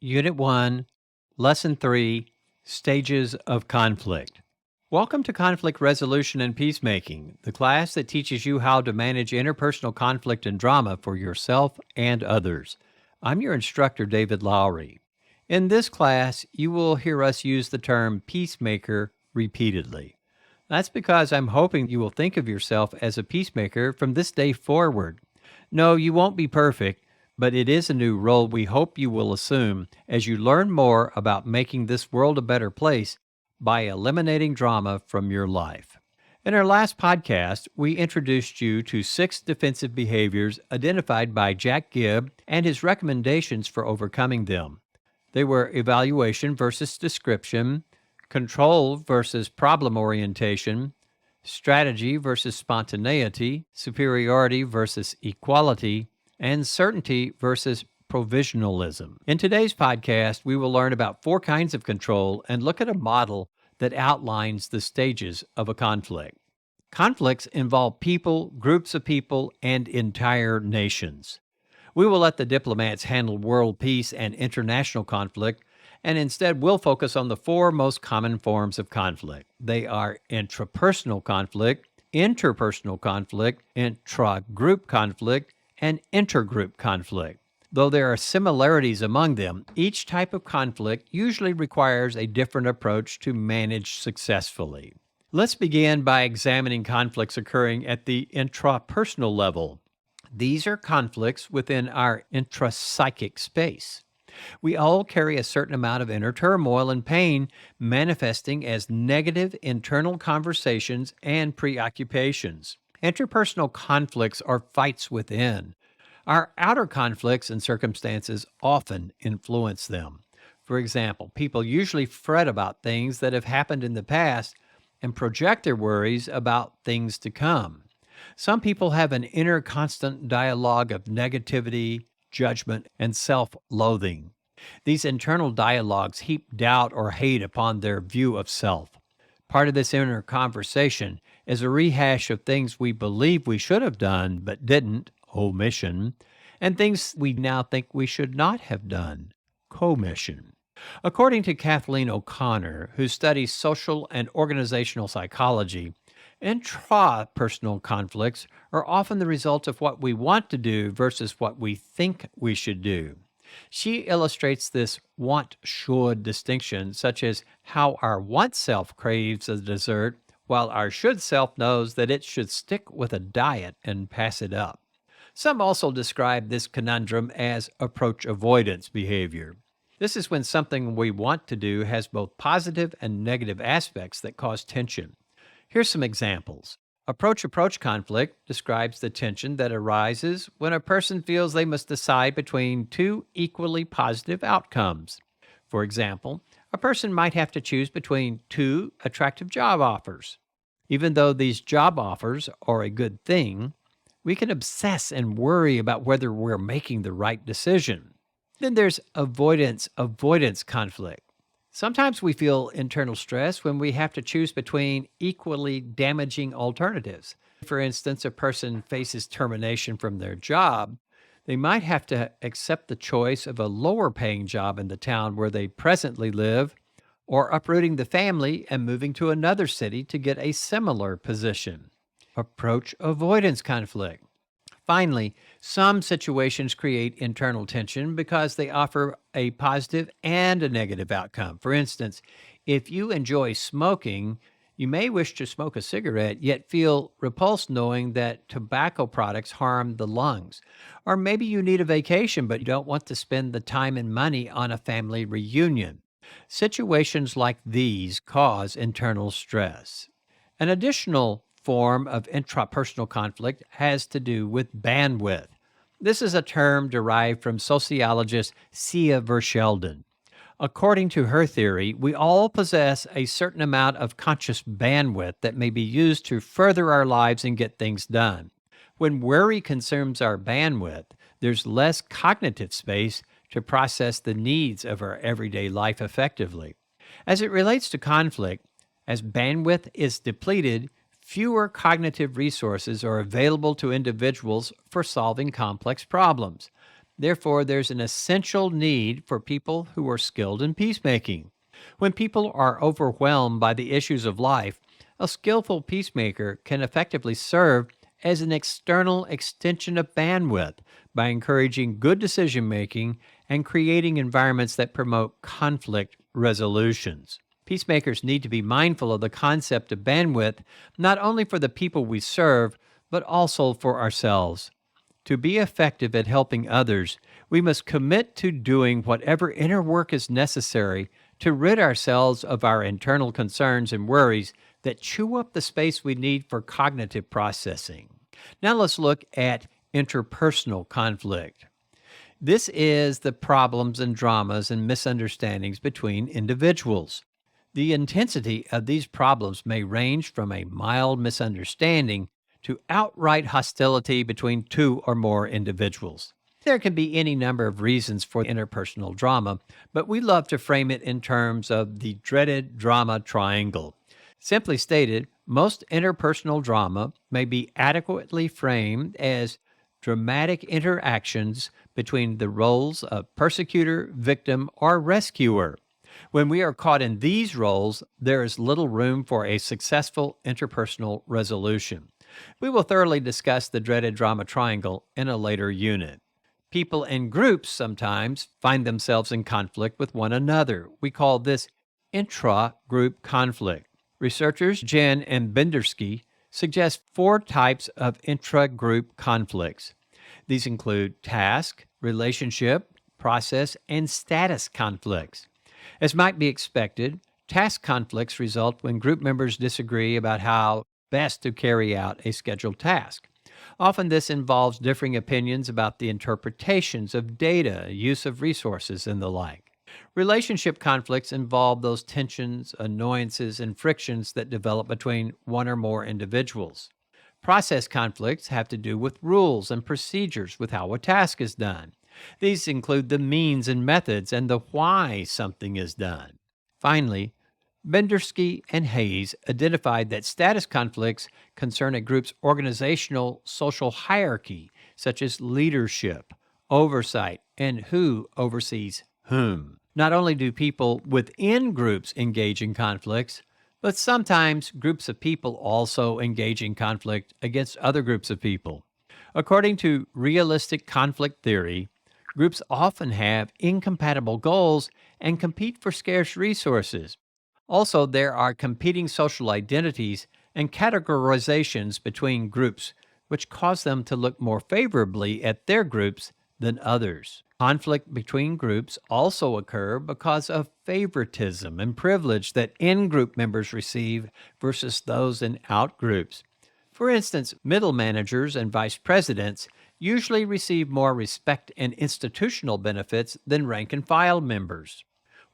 Unit 1, Lesson 3, Stages of Conflict. Welcome to Conflict Resolution and Peacemaking, the class that teaches you how to manage interpersonal conflict and drama for yourself and others. I'm your instructor, David Lowry. In this class, you will hear us use the term peacemaker repeatedly. That's because I'm hoping you will think of yourself as a peacemaker from this day forward. No, you won't be perfect, but it is a new role we hope you will assume as you learn more about making this world a better place by eliminating drama from your life. In our last podcast, we introduced you to 6 defensive behaviors identified by Jack Gibb and his recommendations for overcoming them. They were evaluation versus description, control versus problem orientation, strategy versus spontaneity, superiority versus equality, and certainty versus provisionalism. In today's podcast, we will learn about 4 kinds of control and look at a model that outlines the stages of a conflict. Conflicts involve people, groups of people, and entire nations. We will let the diplomats handle world peace and international conflict, and instead we'll focus on the 4 most common forms of conflict. They are intrapersonal conflict, interpersonal conflict, intra-group conflict, and intergroup conflict. Though there are similarities among them, each type of conflict usually requires a different approach to manage successfully. Let's begin by examining conflicts occurring at the intrapersonal level. These are conflicts within our intrapsychic space. We all carry a certain amount of inner turmoil and pain manifesting as negative internal conversations and preoccupations. Interpersonal conflicts are fights within. Our outer conflicts and circumstances often influence them. For example, people usually fret about things that have happened in the past and project their worries about things to come. Some people have an inner constant dialogue of negativity, judgment, and self-loathing. These internal dialogues heap doubt or hate upon their view of self. Part of this inner conversation is a rehash of things we believe we should have done but didn't, omission, and things we now think we should not have done, commission. According to Kathleen O'Connor, who studies social and organizational psychology, intrapersonal conflicts are often the result of what we want to do versus what we think we should do. She illustrates this want-should distinction, such as how our want self craves a dessert, while our should self knows that it should stick with a diet and pass it up. Some also describe this conundrum as approach avoidance behavior. This is when something we want to do has both positive and negative aspects that cause tension. Here's some examples. Approach conflict describes the tension that arises when a person feels they must decide between 2 equally positive outcomes. For example, a person might have to choose between 2 attractive job offers. Even though these job offers are a good thing, we can obsess and worry about whether we're making the right decision. Then there's avoidance conflict. Sometimes we feel internal stress when we have to choose between equally damaging alternatives. For instance, a person faces termination from their job. They might have to accept the choice of a lower paying job in the town where they presently live, or uprooting the family and moving to another city to get a similar position. Approach avoidance conflict. Finally, some situations create internal tension because they offer a positive and a negative outcome. For instance, if you enjoy smoking, you may wish to smoke a cigarette, yet feel repulsed knowing that tobacco products harm the lungs. Or maybe you need a vacation, but you don't want to spend the time and money on a family reunion. Situations like these cause internal stress. An additional form of intrapersonal conflict has to do with bandwidth. This is a term derived from sociologist Sia Verschelden. According to her theory, we all possess a certain amount of conscious bandwidth that may be used to further our lives and get things done. When worry consumes our bandwidth, there's less cognitive space to process the needs of our everyday life effectively. As it relates to conflict, as bandwidth is depleted, fewer cognitive resources are available to individuals for solving complex problems. Therefore, there's an essential need for people who are skilled in peacemaking. When people are overwhelmed by the issues of life, a skillful peacemaker can effectively serve as an external extension of bandwidth by encouraging good decision making and creating environments that promote conflict resolutions. Peacemakers need to be mindful of the concept of bandwidth, not only for the people we serve, but also for ourselves. To be effective at helping others, we must commit to doing whatever inner work is necessary to rid ourselves of our internal concerns and worries that chew up the space we need for cognitive processing. Now let's look at interpersonal conflict. This is the problems and dramas and misunderstandings between individuals. The intensity of these problems may range from a mild misunderstanding to outright hostility between two or more individuals. There can be any number of reasons for interpersonal drama, but we love to frame it in terms of the dreaded drama triangle. Simply stated, most interpersonal drama may be adequately framed as dramatic interactions between the roles of persecutor, victim, or rescuer. When we are caught in these roles, there is little room for a successful interpersonal resolution. We will thoroughly discuss the dreaded drama triangle in a later unit. People and groups sometimes find themselves in conflict with one another. We call this intra-group conflict. Researchers Jen and Bendersky suggest 4 types of intra-group conflicts. These include task, relationship, process, and status conflicts. As might be expected, task conflicts result when group members disagree about how best to carry out a scheduled task. Often this involves differing opinions about the interpretations of data, use of resources, and the like. Relationship conflicts involve those tensions, annoyances, and frictions that develop between one or more individuals. Process conflicts have to do with rules and procedures with how a task is done. These include the means and methods and the why something is done. Finally, Bendersky and Hayes identified that status conflicts concern a group's organizational social hierarchy, such as leadership, oversight, and who oversees whom. Not only do people within groups engage in conflicts, but sometimes groups of people also engage in conflict against other groups of people. According to realistic conflict theory, groups often have incompatible goals and compete for scarce resources. Also, there are competing social identities and categorizations between groups, which cause them to look more favorably at their groups than others. Conflict between groups also occur because of favoritism and privilege that in-group members receive versus those in out-groups. For instance, middle managers and vice presidents usually receive more respect and institutional benefits than rank-and-file members.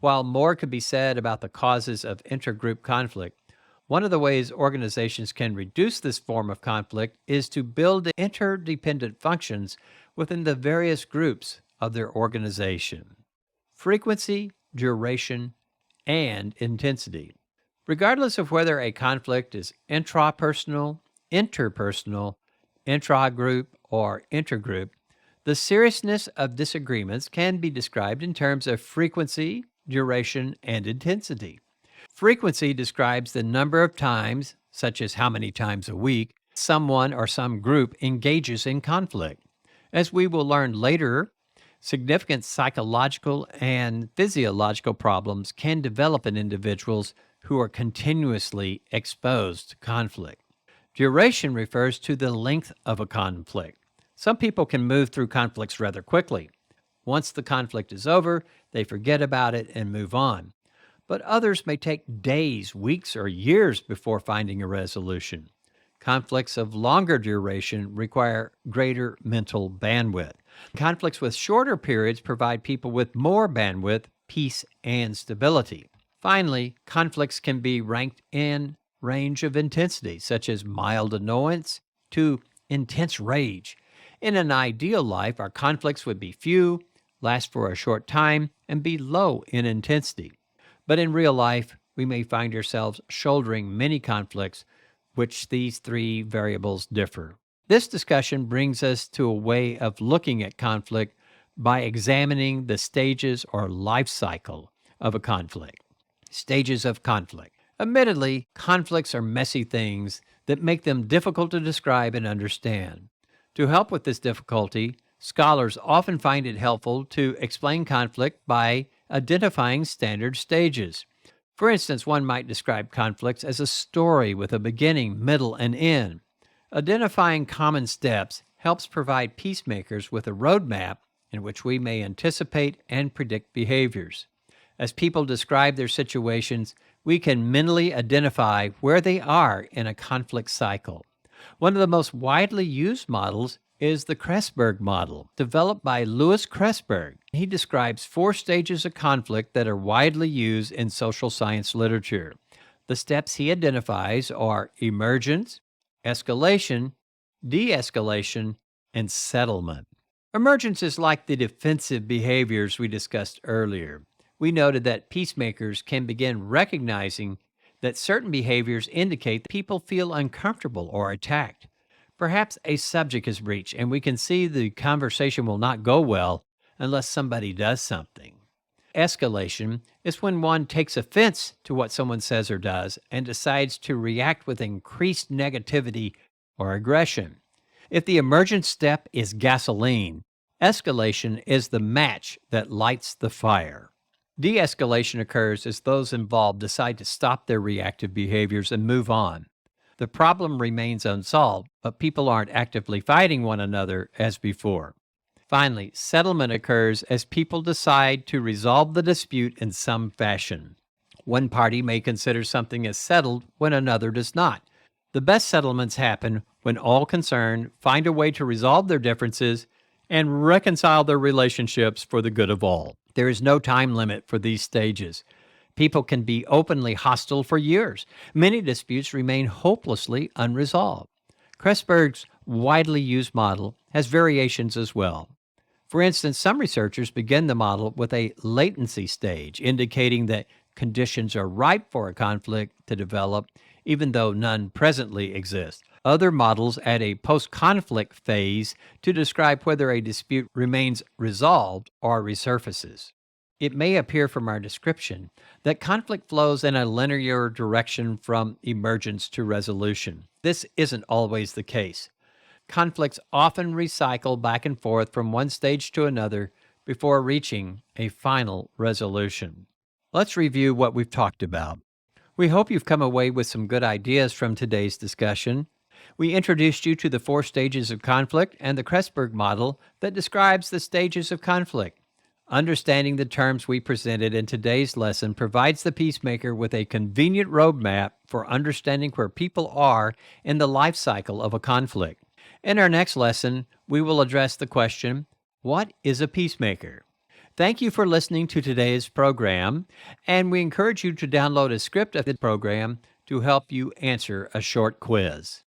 While more could be said about the causes of intergroup conflict, one of the ways organizations can reduce this form of conflict is to build interdependent functions within the various groups of their organization. Frequency, duration, and intensity. Regardless of whether a conflict is intrapersonal, interpersonal, intragroup, or intergroup, the seriousness of disagreements can be described in terms of frequency, duration, and intensity. Frequency describes the number of times, such as how many times a week, someone or some group engages in conflict. As we will learn later, significant psychological and physiological problems can develop in individuals who are continuously exposed to conflict. Duration refers to the length of a conflict. Some people can move through conflicts rather quickly. Once the conflict is over, they forget about it and move on. But others may take days, weeks, or years before finding a resolution. Conflicts of longer duration require greater mental bandwidth. Conflicts with shorter periods provide people with more bandwidth, peace, and stability. Finally, conflicts can be ranked in range of intensity, such as mild annoyance to intense rage. In an ideal life, our conflicts would be few, last for a short time, and be low in intensity. But in real life, we may find ourselves shouldering many conflicts, which these 3 variables differ. This discussion brings us to a way of looking at conflict by examining the stages or life cycle of a conflict. Stages of conflict. Admittedly, conflicts are messy things that make them difficult to describe and understand. To help with this difficulty, scholars often find it helpful to explain conflict by identifying standard stages. For instance, one might describe conflicts as a story with a beginning, middle, and end. Identifying common steps helps provide peacemakers with a roadmap in which we may anticipate and predict behaviors. As people describe their situations, we can mentally identify where they are in a conflict cycle. One of the most widely used models is the Kressberg model, developed by Louis Kressberg. He describes 4 stages of conflict that are widely used in social science literature. The steps he identifies are emergence, escalation, de escalation, and settlement. Emergence is like the defensive behaviors we discussed earlier. We noted that peacemakers can begin recognizing that certain behaviors indicate that people feel uncomfortable or attacked. Perhaps a subject is breached, and we can see the conversation will not go well unless somebody does something. Escalation is when one takes offense to what someone says or does and decides to react with increased negativity or aggression. If the emergent step is gasoline, escalation is the match that lights the fire. De escalation occurs as those involved decide to stop their reactive behaviors and move on. The problem remains unsolved, but people aren't actively fighting one another as before. Finally, settlement occurs as people decide to resolve the dispute in some fashion. One party may consider something as settled when another does not. The best settlements happen when all concerned find a way to resolve their differences and reconcile their relationships for the good of all. There is no time limit for these stages. People can be openly hostile for years. Many disputes remain hopelessly unresolved. Kressberg's widely used model has variations as well. For instance, some researchers begin the model with a latency stage, indicating that conditions are ripe for a conflict to develop, even though none presently exist. Other models add a post-conflict phase to describe whether a dispute remains resolved or resurfaces. It may appear from our description that conflict flows in a linear direction from emergence to resolution. This isn't always the case. Conflicts often recycle back and forth from one stage to another before reaching a final resolution. Let's review what we've talked about. We hope you've come away with some good ideas from today's discussion. We introduced you to the 4 stages of conflict and the Kressberg model that describes the stages of conflict. Understanding the terms we presented in today's lesson provides the peacemaker with a convenient roadmap for understanding where people are in the life cycle of a conflict. In our next lesson, we will address the question, what is a peacemaker? Thank you for listening to today's program, and we encourage you to download a script of the program to help you answer a short quiz.